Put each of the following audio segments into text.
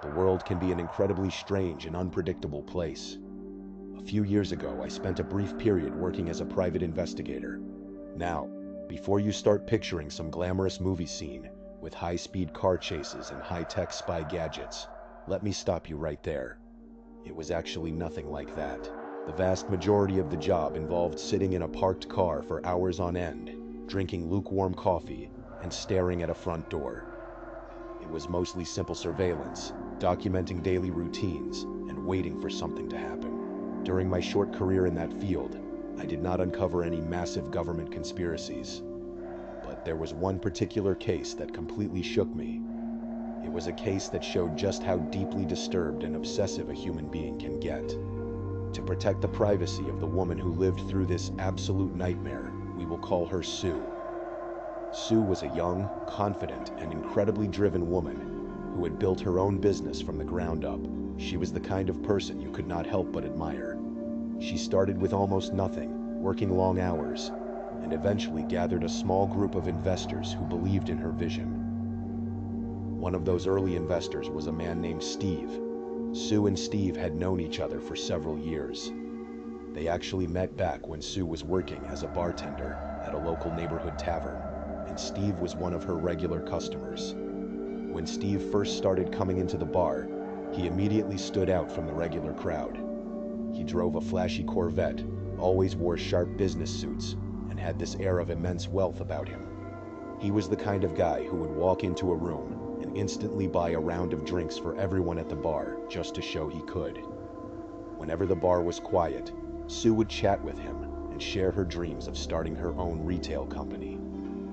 The world can be an incredibly strange and unpredictable place. A few years ago, I spent a brief period working as a private investigator. Now, before you start picturing some glamorous movie scene with high-speed car chases and high-tech spy gadgets, let me stop you right there. It was actually nothing like that. The vast majority of the job involved sitting in a parked car for hours on end, drinking lukewarm coffee, and staring at a front door. It was mostly simple surveillance, documenting daily routines, and waiting for something to happen. During my short career in that field, I did not uncover any massive government conspiracies. But there was one particular case that completely shook me. It was a case that showed just how deeply disturbed and obsessive a human being can get. To protect the privacy of the woman who lived through this absolute nightmare, we will call her Sue. Sue was a young, confident, and incredibly driven woman who had built her own business from the ground up. She was the kind of person you could not help but admire. She started with almost nothing, working long hours, and eventually gathered a small group of investors who believed in her vision. One of those early investors was a man named Steve. Sue and Steve had known each other for several years. They actually met back when Sue was working as a bartender at a local neighborhood tavern, and Steve was one of her regular customers. When Steve first started coming into the bar, he immediately stood out from the regular crowd. He drove a flashy Corvette, always wore sharp business suits, and had this air of immense wealth about him. He was the kind of guy who would walk into a room and instantly buy a round of drinks for everyone at the bar just to show he could. Whenever the bar was quiet, Sue would chat with him and share her dreams of starting her own retail company.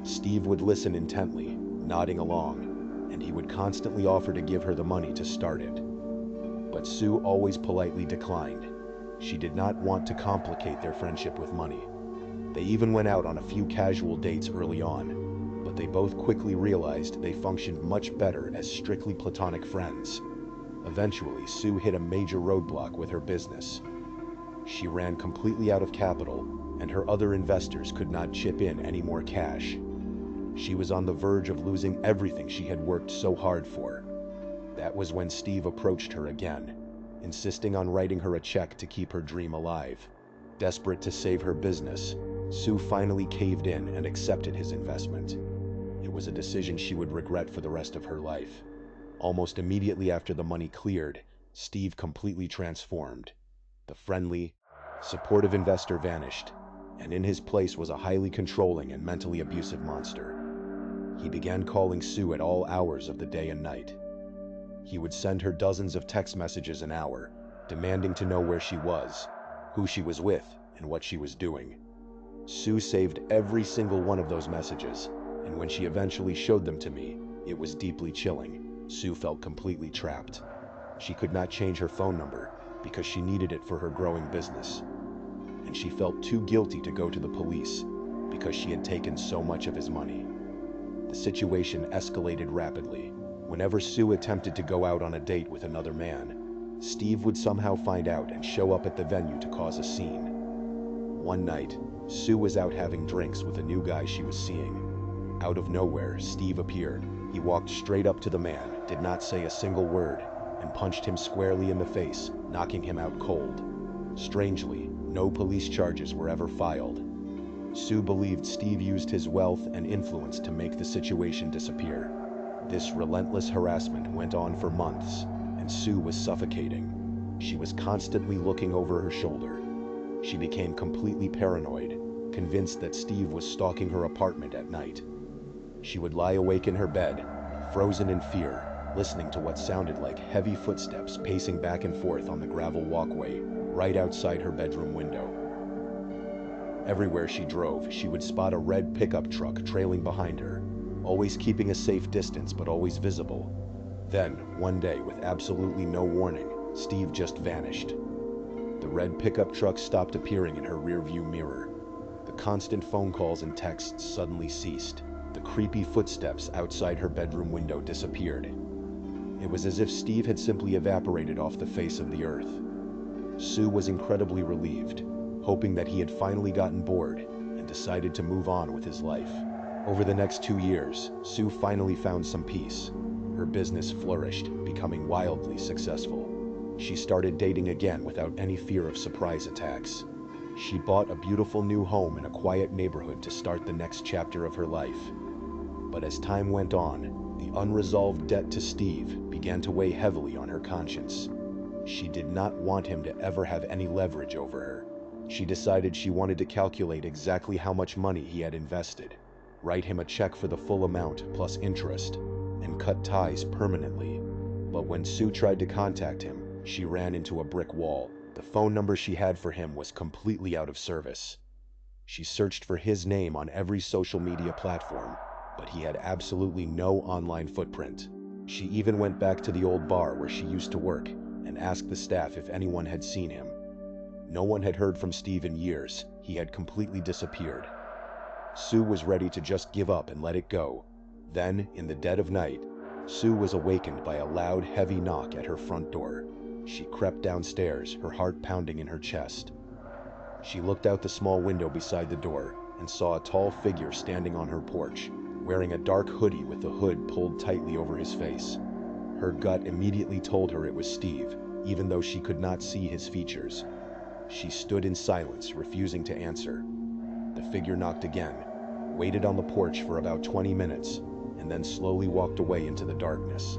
Steve would listen intently, nodding along, and he would constantly offer to give her the money to start it. But Sue always politely declined. She did not want to complicate their friendship with money. They even went out on a few casual dates early on, but they both quickly realized they functioned much better as strictly platonic friends. Eventually, Sue hit a major roadblock with her business. She ran completely out of capital, and her other investors could not chip in any more cash. She was on the verge of losing everything she had worked so hard for. That was when Steve approached her again, insisting on writing her a check to keep her dream alive. Desperate to save her business, Sue finally caved in and accepted his investment. It was a decision she would regret for the rest of her life. Almost immediately after the money cleared, Steve completely transformed. The friendly, supportive investor vanished, and in his place was a highly controlling and mentally abusive monster. He began calling Sue at all hours of the day and night. He would send her dozens of text messages an hour, demanding to know where she was, who she was with, and what she was doing. Sue saved every single one of those messages, and when she eventually showed them to me, it was deeply chilling. Sue felt completely trapped. She could not change her phone number because she needed it for her growing business. And she felt too guilty to go to the police because she had taken so much of his money. The situation escalated rapidly. Whenever Sue attempted to go out on a date with another man, Steve would somehow find out and show up at the venue to cause a scene. One night, Sue was out having drinks with a new guy she was seeing. Out of nowhere, Steve appeared. He walked straight up to the man, did not say a single word, and punched him squarely in the face, knocking him out cold. Strangely, no police charges were ever filed. Sue believed Steve used his wealth and influence to make the situation disappear. This relentless harassment went on for months, and Sue was suffocating. She was constantly looking over her shoulder. She became completely paranoid, convinced that Steve was stalking her apartment at night. She would lie awake in her bed, frozen in fear, listening to what sounded like heavy footsteps pacing back and forth on the gravel walkway right outside her bedroom window. Everywhere she drove, she would spot a red pickup truck trailing behind her, always keeping a safe distance but always visible. Then, one day, with absolutely no warning, Steve just vanished. The red pickup truck stopped appearing in her rearview mirror. The constant phone calls and texts suddenly ceased. The creepy footsteps outside her bedroom window disappeared. It was as if Steve had simply evaporated off the face of the earth. Sue was incredibly relieved, hoping that he had finally gotten bored and decided to move on with his life. Over the next 2 years, Sue finally found some peace. Her business flourished, becoming becoming wildly successful. She started dating again without any fear of surprise attacks. She bought a beautiful new home in a quiet neighborhood to start the next chapter of her life. But as time went on, the unresolved debt to Steve began to weigh heavily on her conscience. She did not want him to ever have any leverage over her. She decided she wanted to calculate exactly how much money he had invested, write him a check for the full amount plus interest, and cut ties permanently. But when Sue tried to contact him, she ran into a brick wall. The phone number she had for him was completely out of service. She searched for his name on every social media platform, but he had absolutely no online footprint. She even went back to the old bar where she used to work and asked the staff if anyone had seen him. No one had heard from Steve in years. He had completely disappeared. Sue was ready to just give up and let it go. Then, in the dead of night, Sue was awakened by a loud, heavy knock at her front door. She crept downstairs, her heart pounding in her chest. She looked out the small window beside the door and saw a tall figure standing on her porch, wearing a dark hoodie with the hood pulled tightly over his face. Her gut immediately told her it was Steve, even though she could not see his features. She stood in silence, refusing to answer. The figure knocked again, waited on the porch for about 20 minutes, and then slowly walked away into the darkness.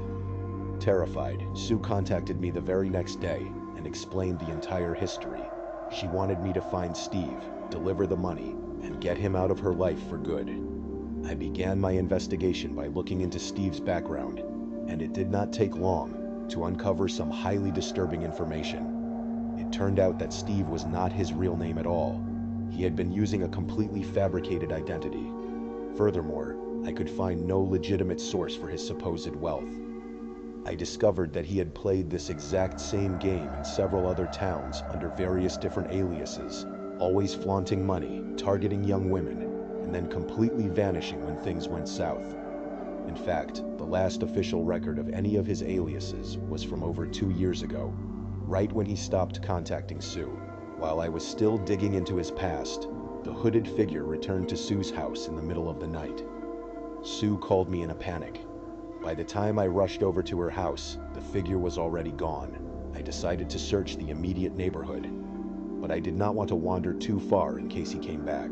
Terrified, Sue contacted me the very next day and explained the entire history. She wanted me to find Steve, deliver the money, and get him out of her life for good. I began my investigation by looking into Steve's background, and it did not take long to uncover some highly disturbing information. It turned out that Steve was not his real name at all. He had been using a completely fabricated identity. Furthermore, I could find no legitimate source for his supposed wealth. I discovered that he had played this exact same game in several other towns under various different aliases, always flaunting money, targeting young women, and then completely vanishing when things went south. In fact, the last official record of any of his aliases was from over 2 years ago, right when he stopped contacting Sue. While I was still digging into his past, the hooded figure returned to Sue's house in the middle of the night. Sue called me in a panic. By the time I rushed over to her house, the figure was already gone. I decided to search the immediate neighborhood, but I did not want to wander too far in case he came back.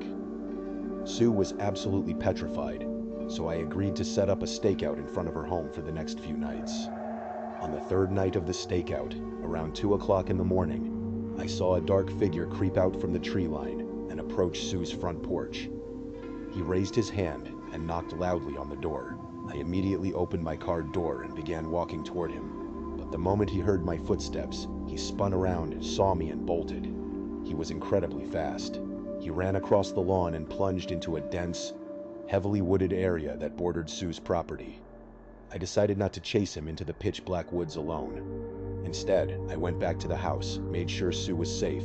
Sue was absolutely petrified, so I agreed to set up a stakeout in front of her home for the next few nights. On the third night of the stakeout, around 2 o'clock in the morning, I saw a dark figure creep out from the tree line and approach Sue's front porch. He raised his hand and knocked loudly on the door. I immediately opened my car door and began walking toward him. But the moment he heard my footsteps, he spun around, saw me, and bolted. He was incredibly fast. He ran across the lawn and plunged into a dense, heavily wooded area that bordered Sue's property. I decided not to chase him into the pitch-black woods alone. Instead, I went back to the house, made sure Sue was safe,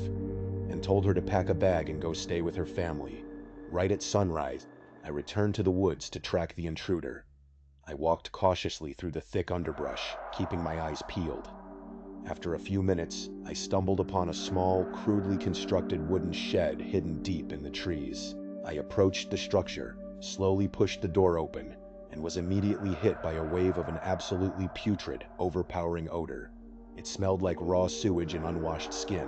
and told her to pack a bag and go stay with her family. Right at sunrise, I returned to the woods to track the intruder. I walked cautiously through the thick underbrush, keeping my eyes peeled. After a few minutes, I stumbled upon a small, crudely constructed wooden shed hidden deep in the trees. I approached the structure, slowly pushed the door open, and was immediately hit by a wave of an absolutely putrid, overpowering odor. It smelled like raw sewage and unwashed skin.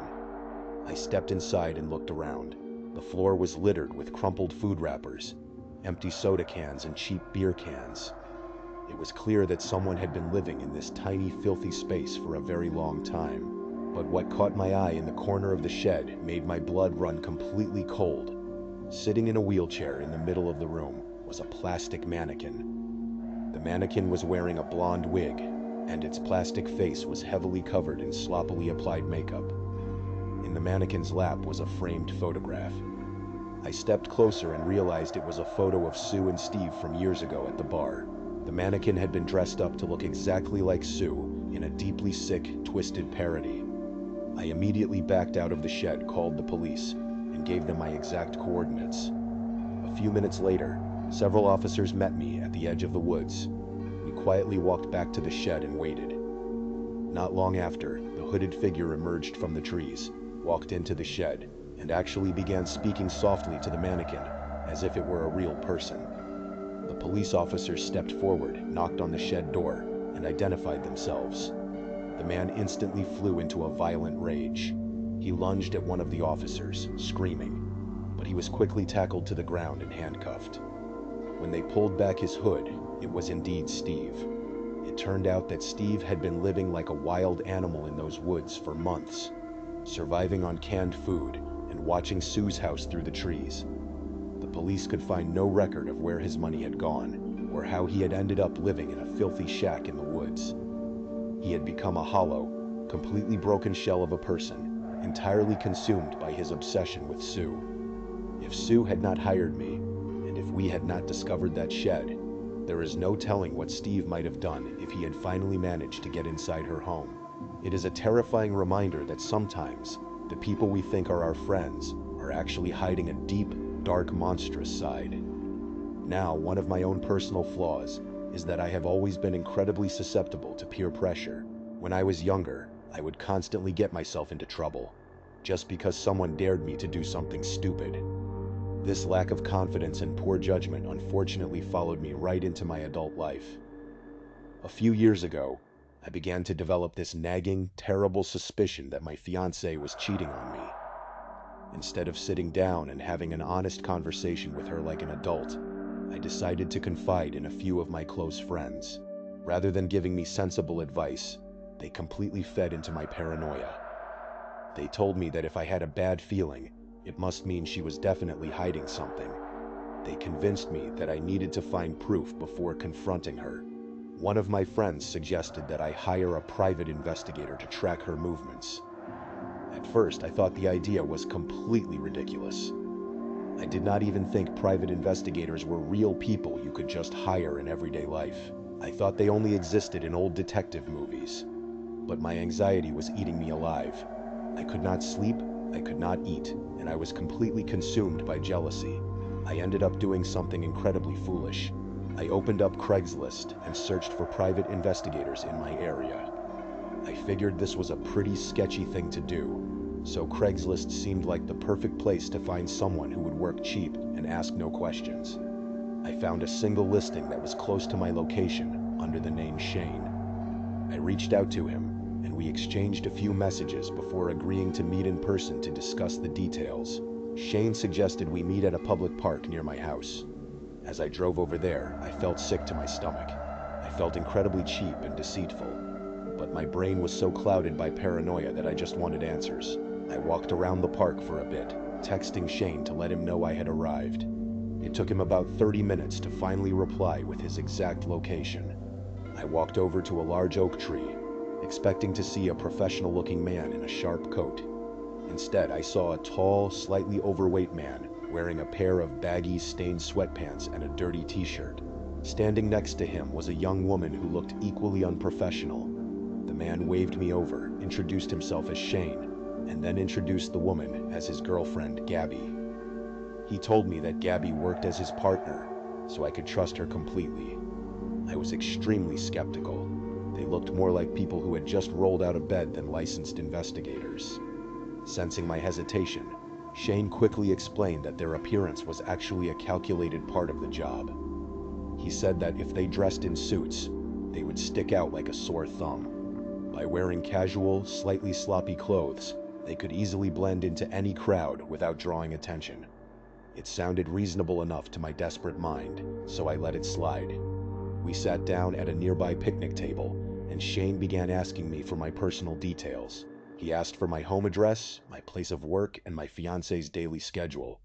I stepped inside and looked around. The floor was littered with crumpled food wrappers, empty soda cans, and cheap beer cans. It was clear that someone had been living in this tiny, filthy space for a very long time. But what caught my eye in the corner of the shed made my blood run completely cold. Sitting in a wheelchair in the middle of the room was a plastic mannequin. The mannequin was wearing a blonde wig, and its plastic face was heavily covered in sloppily applied makeup. In the mannequin's lap was a framed photograph. I stepped closer and realized it was a photo of Sue and Steve from years ago at the bar. The mannequin had been dressed up to look exactly like Sue in a deeply sick, twisted parody. I immediately backed out of the shed, called the police, and gave them my exact coordinates. A few minutes later, several officers met me at the edge of the woods. We quietly walked back to the shed and waited. Not long after, the hooded figure emerged from the trees, walked into the shed, and actually began speaking softly to the mannequin, as if it were a real person. The police officer stepped forward, knocked on the shed door, and identified themselves. The man instantly flew into a violent rage. He lunged at one of the officers, screaming, but he was quickly tackled to the ground and handcuffed. When they pulled back his hood, it was indeed Steve. It turned out that Steve had been living like a wild animal in those woods for months, surviving on canned food and watching Sue's house through the trees. The police could find no record of where his money had gone, or how he had ended up living in a filthy shack in the woods. He had become a hollow, completely broken shell of a person, entirely consumed by his obsession with Sue. If Sue had not hired me, and if we had not discovered that shed, there is no telling what Steve might have done if he had finally managed to get inside her home. It is a terrifying reminder that sometimes the people we think are our friends are actually hiding a deep, dark, monstrous side. Now, one of my own personal flaws is that I have always been incredibly susceptible to peer pressure. When I was younger, I would constantly get myself into trouble, just because someone dared me to do something stupid. This lack of confidence and poor judgment unfortunately followed me right into my adult life. A few years ago, I began to develop this nagging, terrible suspicion that my fiancée was cheating on me. Instead of sitting down and having an honest conversation with her like an adult, I decided to confide in a few of my close friends. Rather than giving me sensible advice, they completely fed into my paranoia. They told me that if I had a bad feeling, it must mean she was definitely hiding something. They convinced me that I needed to find proof before confronting her. One of my friends suggested that I hire a private investigator to track her movements. At first, I thought the idea was completely ridiculous. I did not even think private investigators were real people you could just hire in everyday life. I thought they only existed in old detective movies. But my anxiety was eating me alive. I could not sleep, I could not eat, and I was completely consumed by jealousy. I ended up doing something incredibly foolish. I opened up Craigslist and searched for private investigators in my area. I figured this was a pretty sketchy thing to do, so Craigslist seemed like the perfect place to find someone who would work cheap and ask no questions. I found a single listing that was close to my location under the name Shane. I reached out to him, and we exchanged a few messages before agreeing to meet in person to discuss the details. Shane suggested we meet at a public park near my house. As I drove over there, I felt sick to my stomach. I felt incredibly cheap and deceitful, but my brain was so clouded by paranoia that I just wanted answers. I walked around the park for a bit, texting Shane to let him know I had arrived. It took him about 30 minutes to finally reply with his exact location. I walked over to a large oak tree, expecting to see a professional-looking man in a sharp coat. Instead, I saw a tall, slightly overweight man wearing a pair of baggy, stained sweatpants and a dirty t-shirt. Standing next to him was a young woman who looked equally unprofessional. The man waved me over, introduced himself as Shane, and then introduced the woman as his girlfriend, Gabby. He told me that Gabby worked as his partner, so I could trust her completely. I was extremely skeptical. They looked more like people who had just rolled out of bed than licensed investigators. Sensing my hesitation, Shane quickly explained that their appearance was actually a calculated part of the job. He said that if they dressed in suits, they would stick out like a sore thumb. By wearing casual, slightly sloppy clothes, they could easily blend into any crowd without drawing attention. It sounded reasonable enough to my desperate mind, so I let it slide. We sat down at a nearby picnic table, and Shane began asking me for my personal details. He asked for my home address, my place of work, and my fiancée's daily schedule.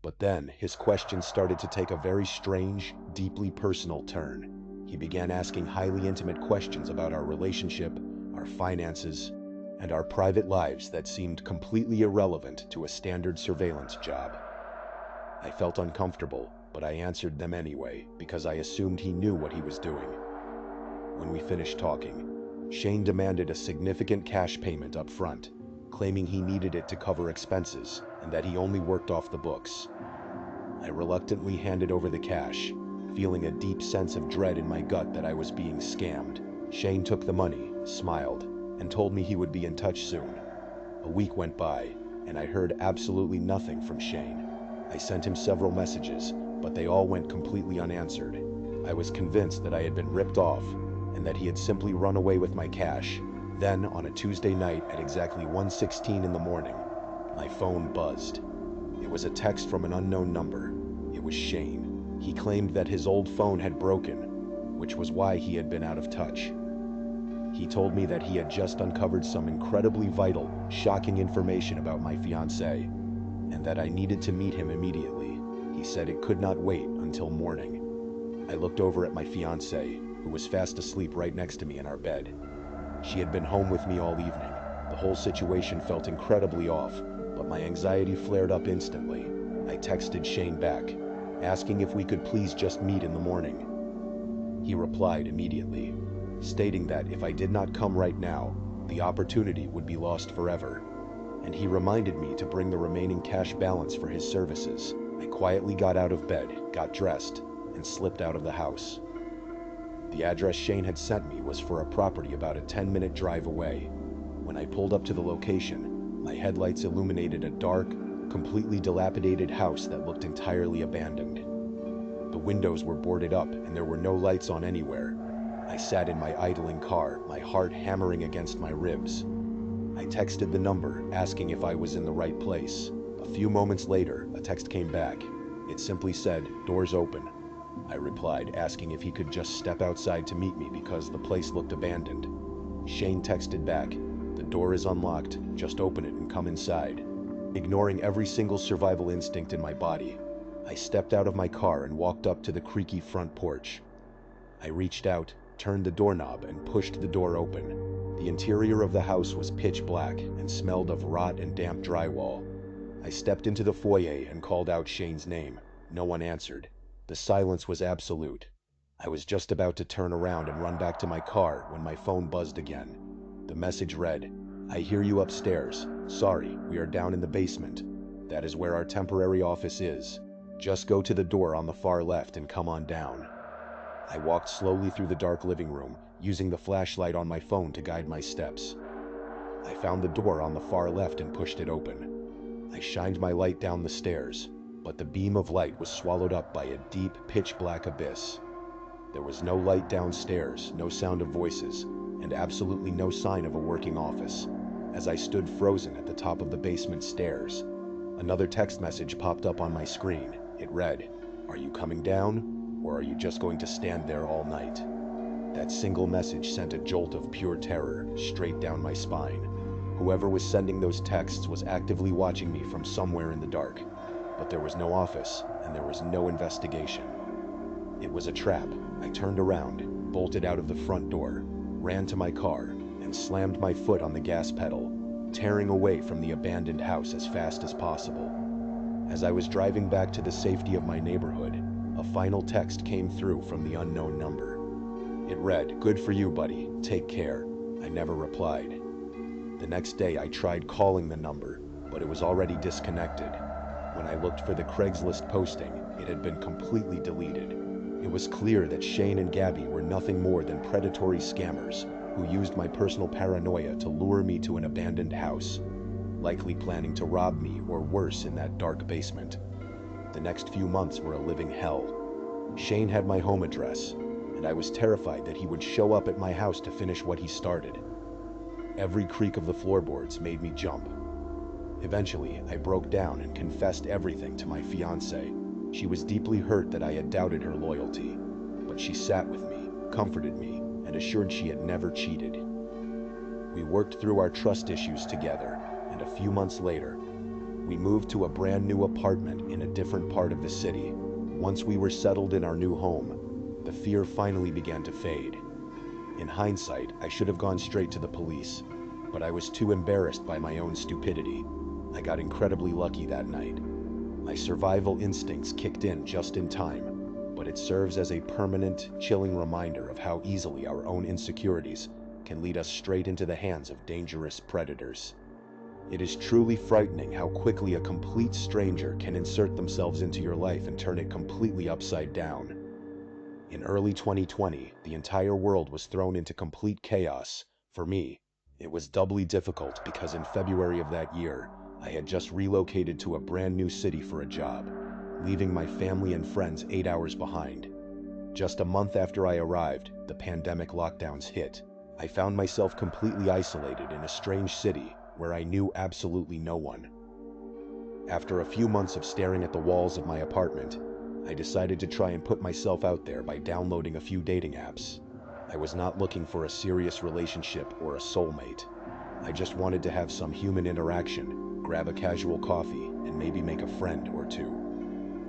But then, his questions started to take a very strange, deeply personal turn. He began asking highly intimate questions about our relationship, our finances, and our private lives that seemed completely irrelevant to a standard surveillance job. I felt uncomfortable, but I answered them anyway, because I assumed he knew what he was doing. When we finished talking, Shane demanded a significant cash payment up front, claiming he needed it to cover expenses and that he only worked off the books. I reluctantly handed over the cash, feeling a deep sense of dread in my gut that I was being scammed. Shane took the money, smiled, and told me he would be in touch soon. A week went by, and I heard absolutely nothing from Shane. I sent him several messages, but they all went completely unanswered. I was convinced that I had been ripped off, and that he had simply run away with my cash. Then, on a Tuesday night at exactly 1:16 in the morning, my phone buzzed. It was a text from an unknown number. It was Shane. He claimed that his old phone had broken, which was why he had been out of touch. He told me that he had just uncovered some incredibly vital, shocking information about my fiancée, and that I needed to meet him immediately. He said it could not wait until morning. I looked over at my fiancée, who was fast asleep right next to me in our bed. She had been home with me all evening. The whole situation felt incredibly off, but my anxiety flared up instantly. I texted Shane back, asking if we could please just meet in the morning. He replied immediately, stating that if I did not come right now, the opportunity would be lost forever, and he reminded me to bring the remaining cash balance for his services. I quietly got out of bed, got dressed, and slipped out of the house. The address Shane had sent me was for a property about a 10-minute drive away. When I pulled up to the location, my headlights illuminated a dark, completely dilapidated house that looked entirely abandoned. The windows were boarded up and there were no lights on anywhere. I sat in my idling car, my heart hammering against my ribs. I texted the number, asking if I was in the right place. A few moments later, a text came back. It simply said, "Doors open." I replied, asking if he could just step outside to meet me because the place looked abandoned. Shane texted back, "The door is unlocked, just open it and come inside." Ignoring every single survival instinct in my body, I stepped out of my car and walked up to the creaky front porch. I reached out, turned the doorknob, and pushed the door open. The interior of the house was pitch black and smelled of rot and damp drywall. I stepped into the foyer and called out Shane's name. No one answered. The silence was absolute. I was just about to turn around and run back to my car when my phone buzzed again. The message read, "I hear you upstairs. Sorry, we are down in the basement. That is where our temporary office is. Just go to the door on the far left and come on down." I walked slowly through the dark living room, using the flashlight on my phone to guide my steps. I found the door on the far left and pushed it open. I shined my light down the stairs, but the beam of light was swallowed up by a deep, pitch-black abyss. There was no light downstairs, no sound of voices, and absolutely no sign of a working office. As I stood frozen at the top of the basement stairs, another text message popped up on my screen. It read, "Are you coming down, or are you just going to stand there all night?" That single message sent a jolt of pure terror straight down my spine. Whoever was sending those texts was actively watching me from somewhere in the dark. But there was no office, and there was no investigation. It was a trap. I turned around, bolted out of the front door, ran to my car, and slammed my foot on the gas pedal, tearing away from the abandoned house as fast as possible. As I was driving back to the safety of my neighborhood, a final text came through from the unknown number. It read, "Good for you, buddy. Take care." I never replied. The next day I tried calling the number, but it was already disconnected. When I looked for the Craigslist posting, it had been completely deleted. It was clear that Shane and Gabby were nothing more than predatory scammers who used my personal paranoia to lure me to an abandoned house, likely planning to rob me or worse in that dark basement. The next few months were a living hell. Shane had my home address, and I was terrified that he would show up at my house to finish what he started. Every creak of the floorboards made me jump. Eventually, I broke down and confessed everything to my fiancée. She was deeply hurt that I had doubted her loyalty, but she sat with me, comforted me, and assured she had never cheated. We worked through our trust issues together, and a few months later, we moved to a brand new apartment in a different part of the city. Once we were settled in our new home, the fear finally began to fade. In hindsight, I should have gone straight to the police, but I was too embarrassed by my own stupidity. I got incredibly lucky that night. My survival instincts kicked in just in time, but it serves as a permanent, chilling reminder of how easily our own insecurities can lead us straight into the hands of dangerous predators. It is truly frightening how quickly a complete stranger can insert themselves into your life and turn it completely upside down. In early 2020, the entire world was thrown into complete chaos. For me, it was doubly difficult because in February of that year, I had just relocated to a brand new city for a job, leaving my family and friends 8 hours behind. Just a month after I arrived, the pandemic lockdowns hit. I found myself completely isolated in a strange city where I knew absolutely no one. After a few months of staring at the walls of my apartment, I decided to try and put myself out there by downloading a few dating apps. I was not looking for a serious relationship or a soulmate. I just wanted to have some human interaction, grab a casual coffee, and maybe make a friend or two.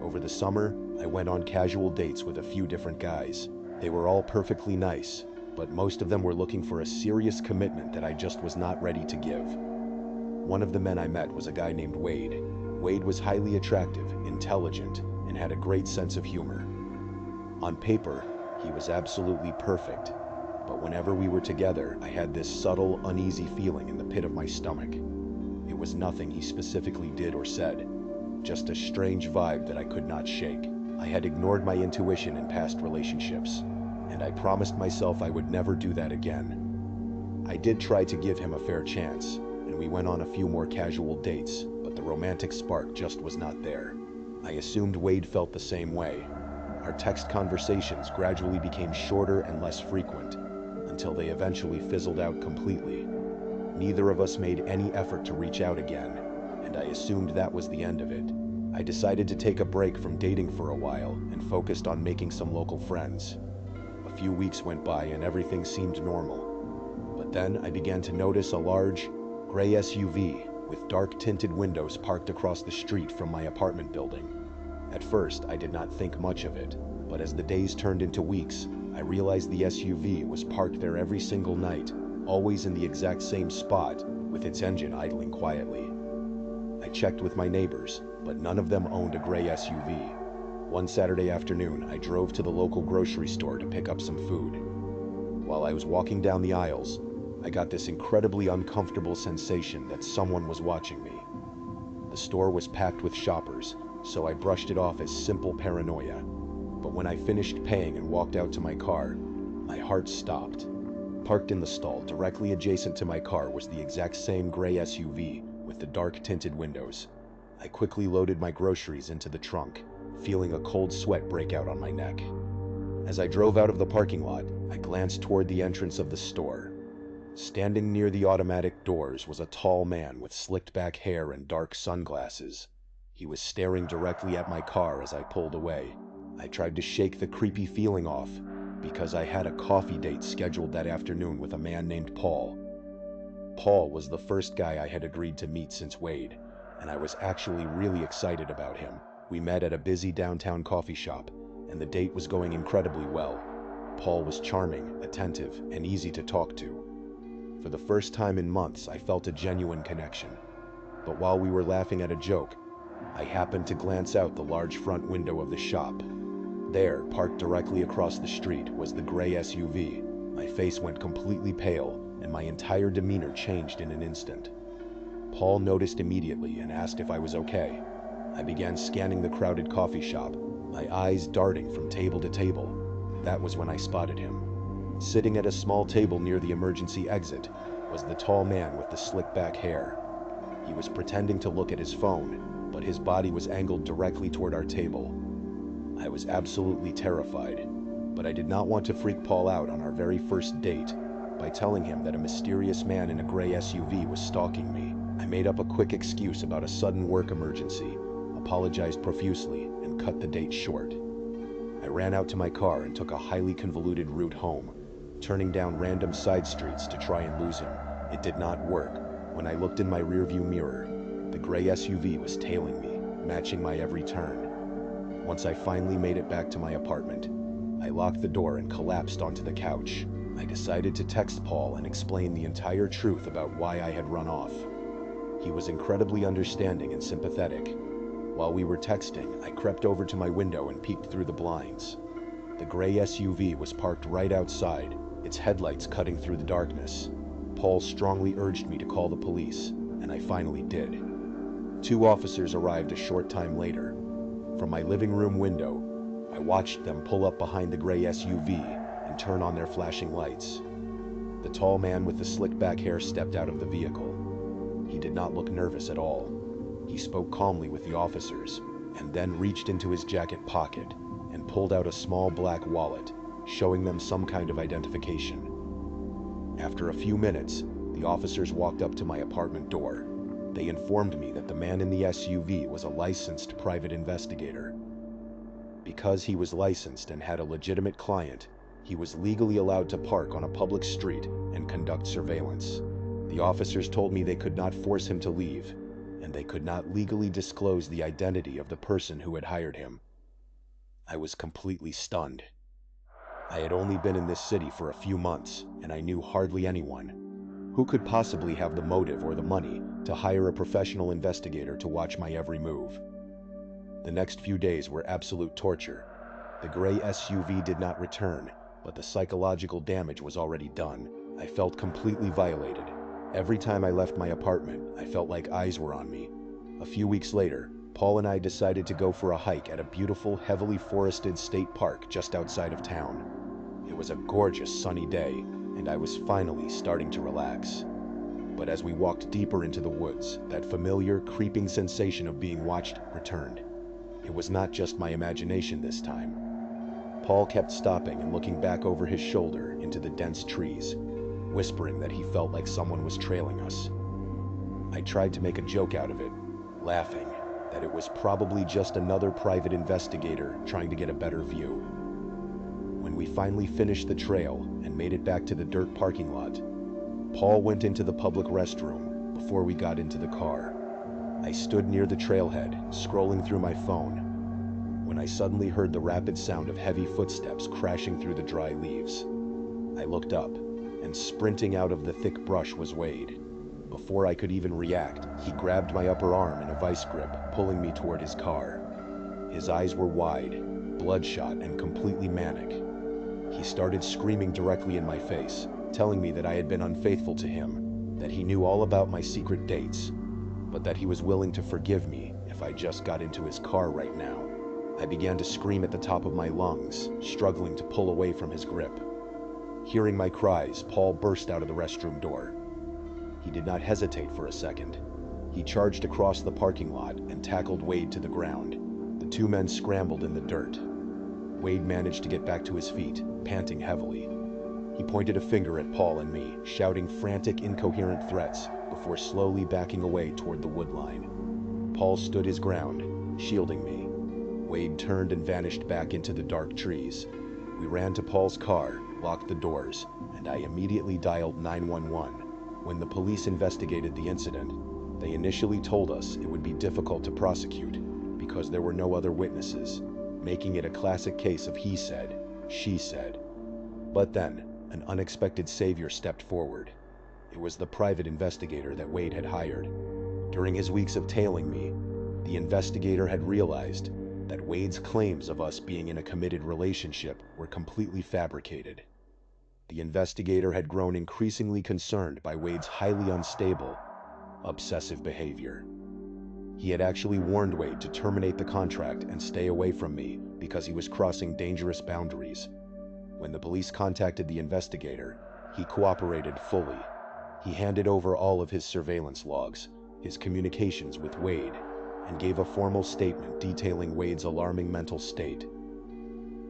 Over the summer, I went on casual dates with a few different guys. They were all perfectly nice, but most of them were looking for a serious commitment that I just was not ready to give. One of the men I met was a guy named Wade. Wade was highly attractive, intelligent, and had a great sense of humor. On paper, he was absolutely perfect, but whenever we were together, I had this subtle, uneasy feeling in the pit of my stomach. It was nothing he specifically did or said, just a strange vibe that I could not shake. I had ignored my intuition in past relationships, and I promised myself I would never do that again. I did try to give him a fair chance, and we went on a few more casual dates, but the romantic spark just was not there. I assumed Wade felt the same way. Our text conversations gradually became shorter and less frequent, until they eventually fizzled out completely. Neither of us made any effort to reach out again, and I assumed that was the end of it. I decided to take a break from dating for a while and focused on making some local friends. A few weeks went by and everything seemed normal. But then I began to notice a large, gray SUV with dark tinted windows parked across the street from my apartment building. At first, I did not think much of it, but as the days turned into weeks, I realized the SUV was parked there every single night, always in the exact same spot, with its engine idling quietly. I checked with my neighbors, but none of them owned a gray SUV. One Saturday afternoon, I drove to the local grocery store to pick up some food. While I was walking down the aisles, I got this incredibly uncomfortable sensation that someone was watching me. The store was packed with shoppers, so I brushed it off as simple paranoia. But when I finished paying and walked out to my car, my heart stopped. Parked in the stall directly adjacent to my car was the exact same gray SUV with the dark tinted windows. I quickly loaded my groceries into the trunk, feeling a cold sweat break out on my neck. As I drove out of the parking lot, I glanced toward the entrance of the store. Standing near the automatic doors was a tall man with slicked back hair and dark sunglasses. He was staring directly at my car as I pulled away. I tried to shake the creepy feeling off, because I had a coffee date scheduled that afternoon with a man named Paul. Paul was the first guy I had agreed to meet since Wade, and I was actually really excited about him. We met at a busy downtown coffee shop, and the date was going incredibly well. Paul was charming, attentive, and easy to talk to. For the first time in months, I felt a genuine connection. But while we were laughing at a joke, I happened to glance out the large front window of the shop. There, parked directly across the street, was the gray SUV. My face went completely pale, and my entire demeanor changed in an instant. Paul noticed immediately and asked if I was okay. I began scanning the crowded coffee shop, my eyes darting from table to table. That was when I spotted him. Sitting at a small table near the emergency exit was the tall man with the slick back hair. He was pretending to look at his phone, but his body was angled directly toward our table. I was absolutely terrified, but I did not want to freak Paul out on our very first date by telling him that a mysterious man in a gray SUV was stalking me. I made up a quick excuse about a sudden work emergency, apologized profusely, and cut the date short. I ran out to my car and took a highly convoluted route home, turning down random side streets to try and lose him. It did not work. When I looked in my rearview mirror, the gray SUV was tailing me, matching my every turn. Once I finally made it back to my apartment, I locked the door and collapsed onto the couch. I decided to text Paul and explain the entire truth about why I had run off. He was incredibly understanding and sympathetic. While we were texting, I crept over to my window and peeked through the blinds. The gray SUV was parked right outside, its headlights cutting through the darkness. Paul strongly urged me to call the police, and I finally did. 2 officers arrived a short time later. From my living room window, I watched them pull up behind the gray SUV and turn on their flashing lights. The tall man with the slick back hair stepped out of the vehicle. He did not look nervous at all. He spoke calmly with the officers, and then reached into his jacket pocket and pulled out a small black wallet, showing them some kind of identification. After a few minutes, the officers walked up to my apartment door. They informed me that the man in the SUV was a licensed private investigator. Because he was licensed and had a legitimate client, he was legally allowed to park on a public street and conduct surveillance. The officers told me they could not force him to leave, and they could not legally disclose the identity of the person who had hired him. I was completely stunned. I had only been in this city for a few months, and I knew hardly anyone. Who could possibly have the motive or the money to hire a professional investigator to watch my every move? The next few days were absolute torture. The gray SUV did not return, but the psychological damage was already done. I felt completely violated. Every time I left my apartment, I felt like eyes were on me. A few weeks later, Paul and I decided to go for a hike at a beautiful, heavily forested state park just outside of town. It was a gorgeous sunny day, and I was finally starting to relax. But as we walked deeper into the woods, that familiar, creeping sensation of being watched returned. It was not just my imagination this time. Paul kept stopping and looking back over his shoulder into the dense trees, whispering that he felt like someone was trailing us. I tried to make a joke out of it, laughing that it was probably just another private investigator trying to get a better view. When we finally finished the trail and made it back to the dirt parking lot, Paul went into the public restroom before we got into the car. I stood near the trailhead, scrolling through my phone, when I suddenly heard the rapid sound of heavy footsteps crashing through the dry leaves. I looked up, and sprinting out of the thick brush was Wade. Before I could even react, he grabbed my upper arm in a vice grip, pulling me toward his car. His eyes were wide, bloodshot, and completely manic. He started screaming directly in my face, telling me that I had been unfaithful to him, that he knew all about my secret dates, but that he was willing to forgive me if I just got into his car right now. I began to scream at the top of my lungs, struggling to pull away from his grip. Hearing my cries, Paul burst out of the restroom door. He did not hesitate for a second. He charged across the parking lot and tackled Wade to the ground. The two men scrambled in the dirt. Wade managed to get back to his feet, panting heavily. He pointed a finger at Paul and me, shouting frantic, incoherent threats before slowly backing away toward the wood line. Paul stood his ground, shielding me. Wade turned and vanished back into the dark trees. We ran to Paul's car, locked the doors, and I immediately dialed 911. When the police investigated the incident, they initially told us it would be difficult to prosecute because there were no other witnesses, making it a classic case of he said, she said. But then, an unexpected savior stepped forward. It was the private investigator that Wade had hired. During his weeks of tailing me, the investigator had realized that Wade's claims of us being in a committed relationship were completely fabricated. The investigator had grown increasingly concerned by Wade's highly unstable, obsessive behavior. He had actually warned Wade to terminate the contract and stay away from me because he was crossing dangerous boundaries. When the police contacted the investigator, he cooperated fully. He handed over all of his surveillance logs, his communications with Wade, and gave a formal statement detailing Wade's alarming mental state.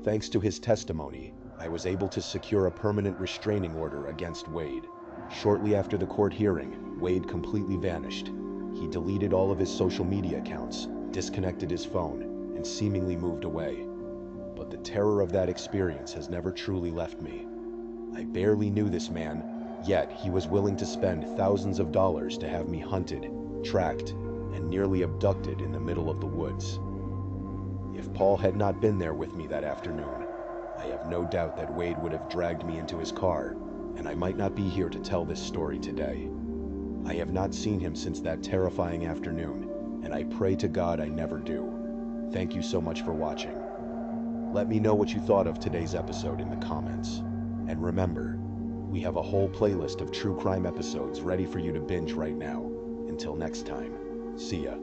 Thanks to his testimony, I was able to secure a permanent restraining order against Wade. Shortly after the court hearing, Wade completely vanished. He deleted all of his social media accounts, disconnected his phone, and seemingly moved away. But the terror of that experience has never truly left me. I barely knew this man, yet he was willing to spend thousands of dollars to have me hunted, tracked, and nearly abducted in the middle of the woods. If Paul had not been there with me that afternoon, I have no doubt that Wade would have dragged me into his car, and I might not be here to tell this story today. I have not seen him since that terrifying afternoon, and I pray to God I never do. Thank you so much for watching. Let me know what you thought of today's episode in the comments. And remember, we have a whole playlist of true crime episodes ready for you to binge right now. Until next time, see ya.